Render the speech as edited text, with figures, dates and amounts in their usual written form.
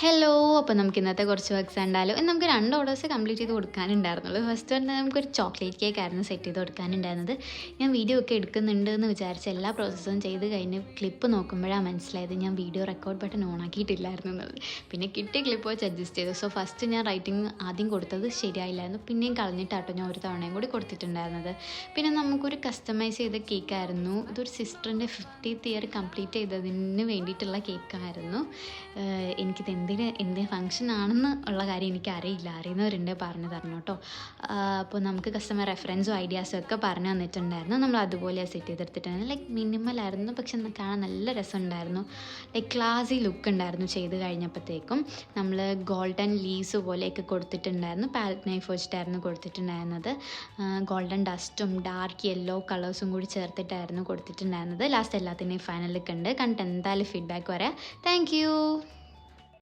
Hello. അപ്പോൾ നമുക്ക് ഇന്നത്തെ കുറച്ച് വർക്ക്സ് ഉണ്ടായാലും നമുക്ക് 2 ഓർഡേഴ്സ് കംപ്ലീറ്റ് ചെയ്ത് കൊടുക്കാനുണ്ടായിരുന്നുള്ളൂ. ഫസ്റ്റ് തന്നെ നമുക്കൊരു ചോക്ലേറ്റ് കേക്ക് ആയിരുന്നു സെറ്റ് ചെയ്ത് കൊടുക്കാനുണ്ടായിരുന്നത്. ഞാൻ വീഡിയോ ഒക്കെ എടുക്കുന്നുണ്ട് എന്ന് വിചാരിച്ച് എല്ലാ പ്രോസസ്സും ചെയ്ത് കഴിഞ്ഞ് ക്ലിപ്പ് നോക്കുമ്പോഴാണ് മനസ്സിലായത് ഞാൻ വീഡിയോ റെക്കോർഡ് ബട്ടൺ ഓൺ ആക്കിയിട്ടില്ലായിരുന്നു എന്നുള്ളത്. പിന്നെ കിട്ടിയ ക്ലിപ്പ് വെച്ച് അഡ്ജസ്റ്റ് ചെയ്തു. സോ ഫസ്റ്റ് ഞാൻ റൈറ്റിംഗ് ആദ്യം കൊടുത്തത് ശരിയായില്ലായിരുന്നു. പിന്നെയും കളഞ്ഞിട്ടാട്ടോ ഞാൻ ഒരു തവണയും കൂടി കൊടുത്തിട്ടുണ്ടായിരുന്നത്. പിന്നെ നമുക്കൊരു കസ്റ്റമൈസ് ചെയ്ത കേക്കായിരുന്നു. ഇതൊരു സിസ്റ്ററിൻ്റെ 50th ഇയർ കംപ്ലീറ്റ് ചെയ്തതിന് വേണ്ടിയിട്ടുള്ള കേക്കായിരുന്നു. എനിക്കിത് എന്ത് ഫങ്ഷൻ ആണെന്ന് ഉള്ള കാര്യം എനിക്കറിയില്ല. അറിയുന്നവരുണ്ട് പറഞ്ഞു തരണം കേട്ടോ. അപ്പോൾ നമുക്ക് കസ്റ്റമർ റെഫറൻസും ഐഡിയാസും ഒക്കെ പറഞ്ഞു തന്നിട്ടുണ്ടായിരുന്നു. നമ്മൾ അതുപോലെ സെറ്റ് ചെയ്തെടുത്തിട്ടുണ്ടായിരുന്നു. ലൈക്ക് മിനിമലായിരുന്നു, പക്ഷെ കാണാൻ നല്ല രസമുണ്ടായിരുന്നു. ലൈക്ക് ക്ലാസി ലുക്ക് ഉണ്ടായിരുന്നു ചെയ്ത് കഴിഞ്ഞപ്പോഴത്തേക്കും. നമ്മൾ ഗോൾഡൻ ലീവ്സ് പോലെയൊക്കെ കൊടുത്തിട്ടുണ്ടായിരുന്നു. പാലറ്റ് നൈഫ് വെച്ചിട്ടായിരുന്നു കൊടുത്തിട്ടുണ്ടായിരുന്നത്. ഗോൾഡൻ ഡസ്റ്റും ഡാർക്ക് യെല്ലോ കളേഴ്സും കൂടി ചേർത്തിട്ടായിരുന്നു കൊടുത്തിട്ടുണ്ടായിരുന്നത്. ലാസ്റ്റ് എല്ലാത്തിൻ്റെയും ഫൈനൽ ലുക്ക് ഉണ്ട്. കണ്ടിട്ട് എന്തായാലും ഫീഡ്ബാക്ക് വരാം. Thank you.